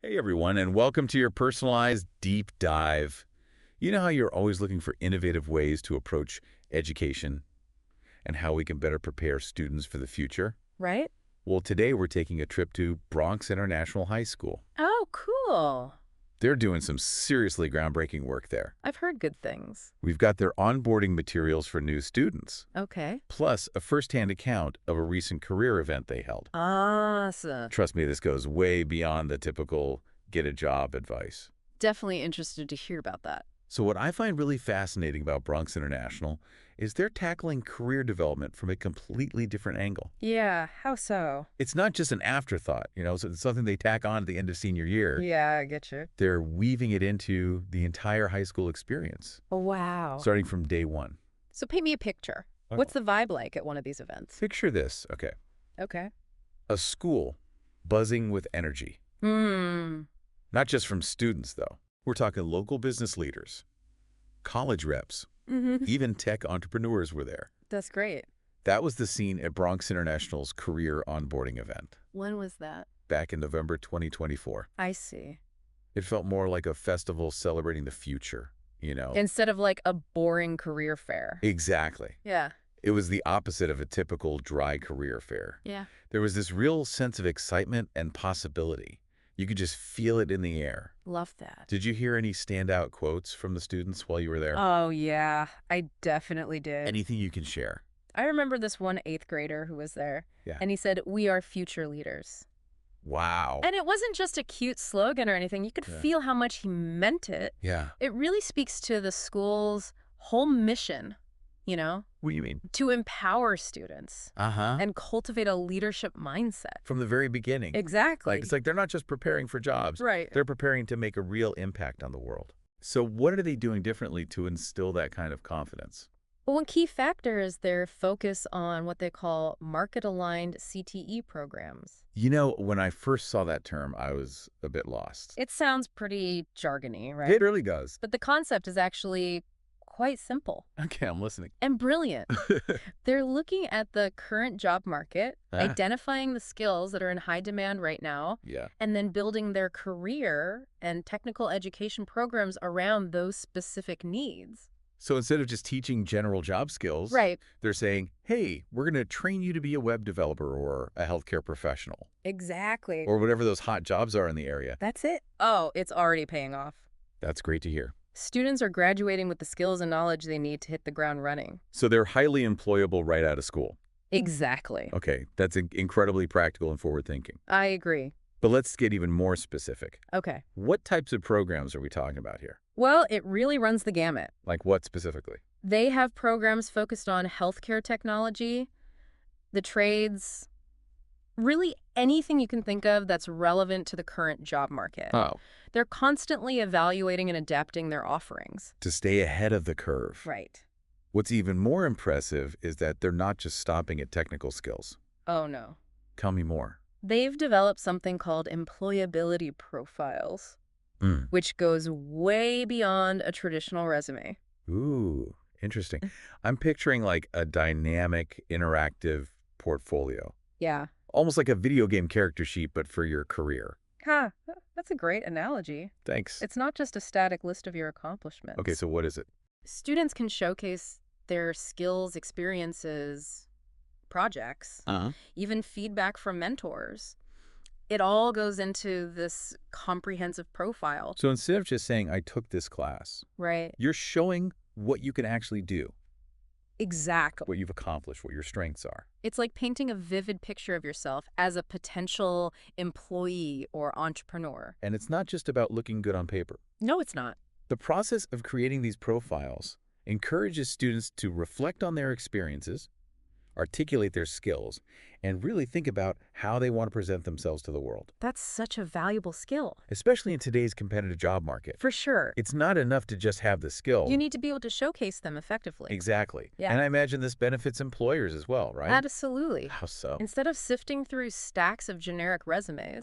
Hey everyone, and welcome to your personalized deep dive. You know how you're always looking for innovative ways to approach education and how we can better prepare students for the future? Right? Well, today we're taking a trip to Bronx International High School. Oh, cool. They're doing some seriously groundbreaking work there. I've heard good things. We've got their onboarding materials for new students, Okay. plus a first-hand account of a recent career event they held. Awesome. Trust me, this goes way beyond the typical get a job advice. Definitely interested to hear about that. So what I find really fascinating about Bronx International is they're tackling career development from a completely different angle. Yeah, how so? It's not just an afterthought, so it's something they tack on at the end of senior year. Yeah, I get you. They're weaving it into the entire high school experience, Wow. starting from day one. So paint me a picture. What's the vibe like at one of these events? Picture this, okay. Okay. A school buzzing with energy. Not just from students, though. We're talking local business leaders, college reps, even tech entrepreneurs were there. That's great. That was the scene at Bronx International's career onboarding event When was that? back in November 2024. I see. It felt more like a festival celebrating the future. Instead of like a boring career fair. Exactly. Yeah. It was the opposite of a typical dry career fair. Yeah. There was this real sense of excitement and possibility. You could just feel it in the air. Love that. Did you hear any standout quotes from the students while you were there? Oh, yeah. I definitely did. Anything you can share? I remember this one eighth grader who was there. Yeah. And he said, "We are future leaders." Wow. And it wasn't just a cute slogan or anything. You could feel how much he meant it. Yeah. It really speaks to the school's whole mission, What do you mean? to empower students Uh-huh. and cultivate a leadership mindset. From the very beginning. Exactly. It's like they're not just preparing for jobs. Right. They're preparing to make a real impact on the world. So what are they doing differently to instill that kind of confidence? Well, one key factor is their focus on what they call market-aligned CTE programs. When I first saw that term, I was a bit lost. It sounds pretty jargony, right? It really does. But the concept is actually quite simple Okay, I'm listening. and brilliant. They're looking at the current job market, Ah. identifying the skills that are in high demand right now, Yeah. and then building their career and technical education programs around those specific needs. So instead of just teaching general job skills, Right. they're saying, hey, we're going to train you to be a web developer or a healthcare professional Exactly. or whatever those hot jobs are in the area. That's it. Oh, it's already paying off. That's great to hear. Students are graduating with the skills and knowledge they need to hit the ground running. So they're highly employable right out of school. Exactly. Okay, that's incredibly practical and forward-thinking. I agree. But let's get even more specific. Okay. What types of programs are we talking about here? Well, it really runs the gamut. Like what specifically? They have programs focused on healthcare technology, the trades, really anything you can think of that's relevant to the current job market. Oh, They're constantly evaluating and adapting their offerings. to stay ahead of the curve. Right. What's even more impressive is that they're not just stopping at technical skills. Oh, no. Tell me more. They've developed something called employability profiles, which goes way beyond a traditional resume. Ooh, interesting. I'm picturing like a dynamic, interactive portfolio. Yeah. Almost like a video game character sheet, but for your career. Huh. That's a great analogy. Thanks. It's not just a static list of your accomplishments. Okay, so what is it? Students can showcase their skills, experiences, projects, even feedback from mentors. It all goes into this comprehensive profile. So instead of just saying, I took this class, Right. you're showing what you can actually do, Exactly. what you've accomplished, what your strengths are. It's like painting a vivid picture of yourself as a potential employee or entrepreneur. And it's not just about looking good on paper. No, it's not. The process of creating these profiles encourages students to reflect on their experiences, articulate their skills, and really think about how they want to present themselves to the world, That's such a valuable skill. especially in today's competitive job market. For sure. It's not enough to just have the skill. You need to be able to showcase them effectively. Exactly. Yeah. And I imagine this benefits employers as well, right? Absolutely. How so? Instead of sifting through stacks of generic resumes,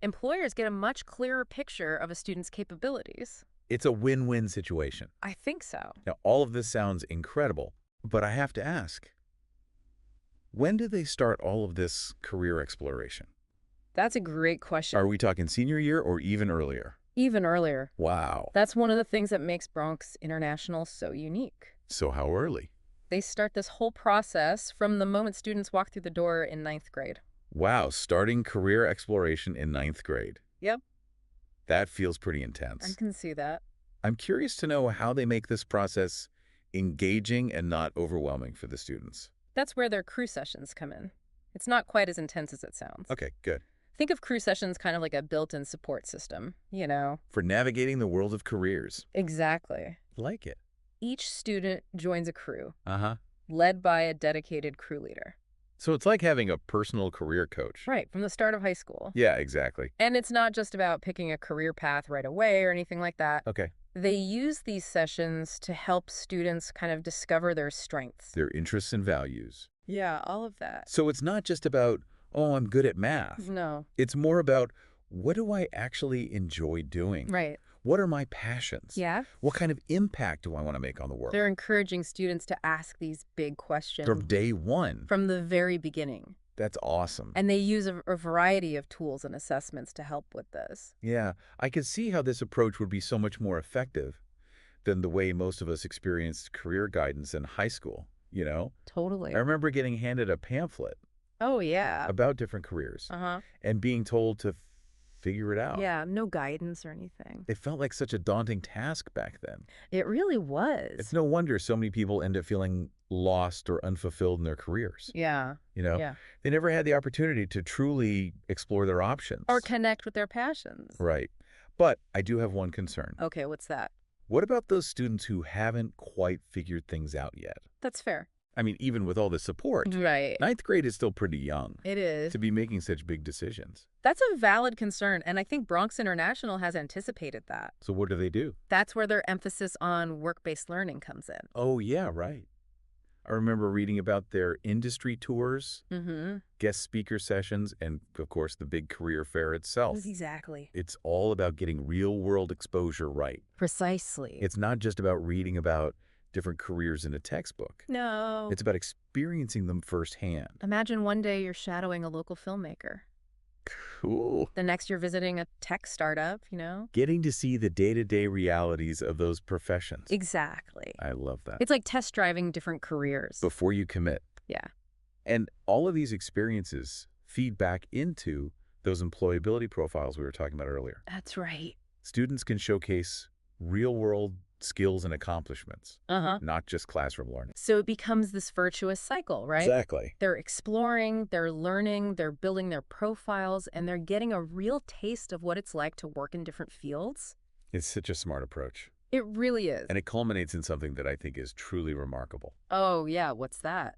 employers get a much clearer picture of a student's capabilities. It's a win-win situation. I think so. Now, all of this sounds incredible, but I have to ask, when do they start all of this career exploration? That's a great question. Are we talking senior year or even earlier? Even earlier. Wow. That's one of the things that makes Bronx International so unique. So how early? They start this whole process from the moment students walk through the door in 9th grade. Wow, starting career exploration in 9th grade. Yep. That feels pretty I intense. can see that. I'm curious to know how they make this process engaging and not overwhelming for the students. That's where their crew sessions come in. It's not quite as intense as it sounds. Okay, good. Think of crew sessions kind of like a built-in support system, you know? For navigating the world of careers. Exactly. Like it. Each student joins a crew, Uh-huh. led by a dedicated crew leader. So it's like having a personal career coach. Right, from the start of high school. Yeah, exactly. And it's not just about picking a career path right away or anything like that. Okay. They use these sessions to help students kind of discover their strengths. Their interests and values. Yeah, all of that. So it's not just about, oh, I'm good at math. No. It's more about, what do I actually enjoy doing? Right. What are my passions? Yeah. What kind of impact do I want to make on the world? They're encouraging students to ask these big questions From day one. from the very beginning. That's awesome. And they use a variety of tools and assessments to help with this. Yeah, I could see how this approach would be so much more effective than the way most of us experienced career guidance in high school, you know? Totally. I remember getting handed a pamphlet Oh, yeah. about different careers Uh-huh. and being told to figure it out. Yeah, no guidance or anything. It felt like such a daunting task back then. It really was. It's no wonder so many people end up feeling lost or unfulfilled in their careers. Yeah. You know, Yeah. they never had the opportunity to truly explore their options. Or connect with their passions. Right. But I do have one concern. Okay, what's that? What about those students who haven't quite figured things out yet? That's fair. I mean, even with all the support, Right. 9th grade is still pretty young It is. to be making such big decisions. That's a valid concern, and I think Bronx International has anticipated that. So what do? That's where their emphasis on work-based learning comes in. Oh, yeah, right. I remember reading about their industry tours, guest speaker sessions, and, of course, the big career fair itself. Exactly. It's all about getting real-world exposure right. Precisely. It's not just about reading about different careers in a textbook. No. It's about experiencing them firsthand. Imagine one day you're shadowing a local filmmaker. Cool. The next you're visiting a tech startup, you know? Getting to see the day-to-day realities of those professions. Exactly. I love that. It's like test driving different careers. Before you commit. Yeah. And all of these experiences feed back into those employability profiles we were talking about earlier. That's right. Students can showcase real-world skills and accomplishments, not just classroom learning. So it becomes this virtuous cycle, right? Exactly. They're exploring, they're learning, they're building their profiles, and they're getting a real taste of what it's like to work in different fields. It's such a smart approach. It really is. And it culminates in something that I think is truly remarkable. Oh, yeah. What's that?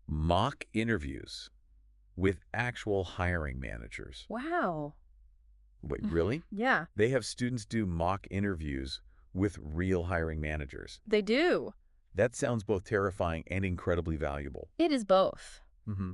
Mock interviews with actual hiring managers. Wow. Wait, really? Yeah, They have students do mock interviews with real hiring managers. they do. That sounds both terrifying and incredibly valuable. It is both.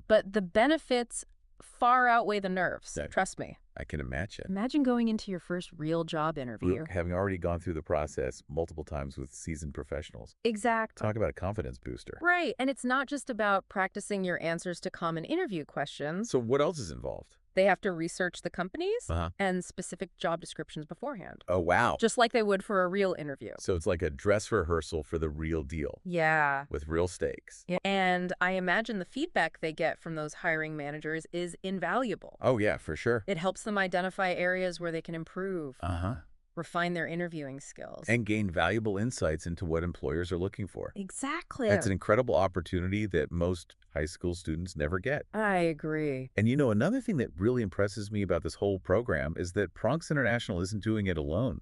But the benefits far outweigh the nerves. Yeah. Trust me. I can imagine. Imagine going into your first real job interview. Having already gone through the process multiple times with seasoned professionals. Exactly. Talk about a confidence booster. Right. And it's not just about practicing your answers to common interview questions. So what else is involved? They have to research the companies Uh-huh. and specific job descriptions beforehand, Oh, wow. just like they would for a real interview. So it's like a dress rehearsal for the real deal Yeah. with real stakes. And I imagine the feedback they get from those hiring managers is invaluable. Oh, yeah, for sure. It helps them identify areas where they can improve, Uh-huh. refine their interviewing skills. And gain valuable insights into what employers are looking for. Exactly. That's an incredible opportunity that most high school students never get. I agree. And you know, another thing that really impresses me about this whole program is that Bronx International isn't doing it alone.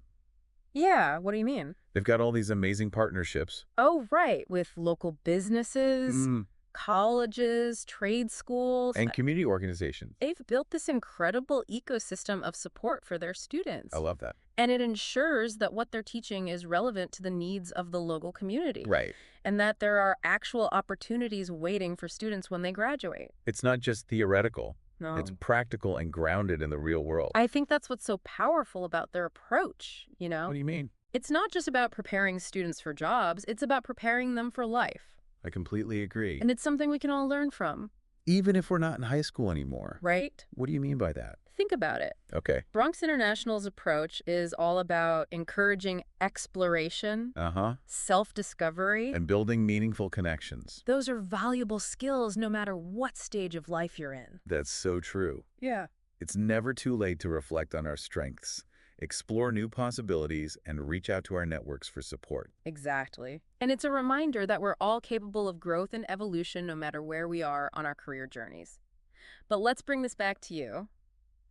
Yeah, what do you mean? They've got all these amazing partnerships. Oh, right, with local businesses, colleges, trade schools. And community organizations. They've built this incredible ecosystem of support for their students. I love that. And it ensures that what they're teaching is relevant to the needs of the local community. Right. And that there are actual opportunities waiting for students when they graduate. It's not just theoretical. No. It's practical and grounded in the real world. I think that's what's so powerful about their approach, you know? What do you mean? It's not just about preparing students for jobs, it's about preparing them for life. I completely agree. And it's something we can all learn from. Even if we're not in high school anymore. Right? What do you mean by that? Think about it. Okay. Bronx International's approach is all about encouraging exploration, self-discovery, And building meaningful connections. those are valuable skills no matter what stage of life you're in. That's so true. Yeah. It's never too late to reflect on our strengths, explore new possibilities, and reach out to our networks for support. Exactly. And it's a reminder that we're all capable of growth and evolution no matter where we are on our career journeys. But let's bring this back to you.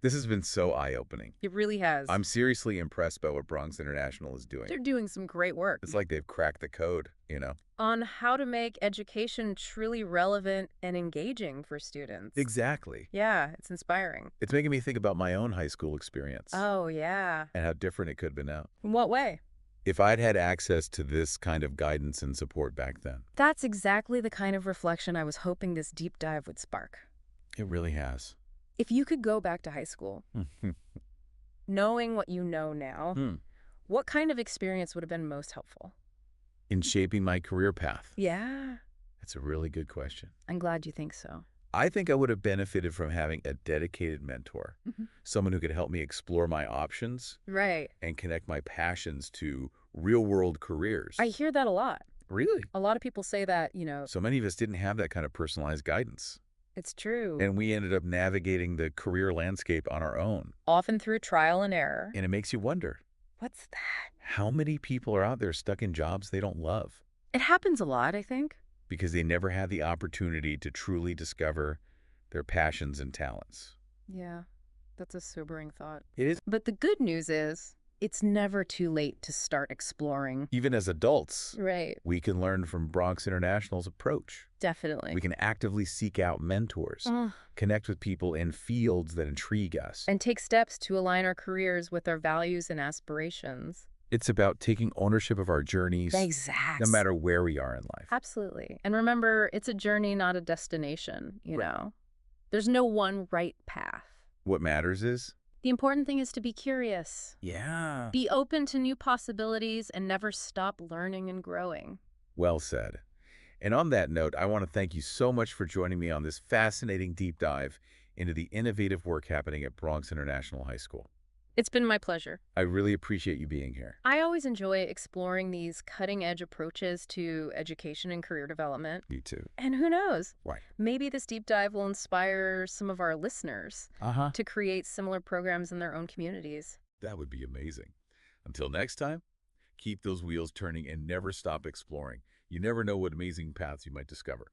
This has been so eye-opening. It really has. I'm seriously impressed by what Bronx International is doing. They're doing some great work. It's like they've cracked the code, you know? On how to make education truly relevant and engaging for students. Exactly. Yeah, it's inspiring. It's making me think about my own high school experience. Oh, yeah. And how different it could have been now. In what way? If I'd had access to this kind of guidance and support back then. That's exactly the kind of reflection I was hoping this deep dive would spark. It really has. If you could go back to high school, knowing what you know now, what kind of experience would have been most helpful? In shaping my career path? Yeah. That's a really good question. I'm glad you think so. I think I would have benefited from having a dedicated mentor, someone who could help me explore my options Right. and connect my passions to real-world careers. I hear that a lot. Really? A lot of people say that, So many of us didn't have that kind of personalized guidance. it's true. And we ended up navigating the career landscape on our own. Often through trial and error. And it makes you wonder, What's that? how many people are out there stuck in jobs they don't love It happens a lot, I think. because they never had the opportunity to truly discover their passions and talents? Yeah, that's a sobering thought. It is. But the good news is, it's never too late to start exploring. Even as adults, Right. we can learn from Bronx International's approach. Definitely. We can actively seek out mentors, connect with people in fields that intrigue us. And take steps to align our careers with our values and aspirations. It's about taking ownership of our journeys, Exactly. no matter where we are in life. Absolutely. And remember, it's a journey, not a destination, you know. There's no one right path. What matters is, The important thing is to be curious. yeah. Be open to new possibilities and never stop learning and growing. Well said. And on that note, I want to thank you so much for joining me on this fascinating deep dive into the innovative work happening at Bronx International High School. It's been my pleasure. I really appreciate you being here. I always enjoy exploring these cutting-edge approaches to education and career development. Me too. And who knows? Right. Maybe this deep dive will inspire some of our listeners to create similar programs in their own communities. That would be amazing. Until next time, keep those wheels turning and never stop exploring. You never know what amazing paths you might discover.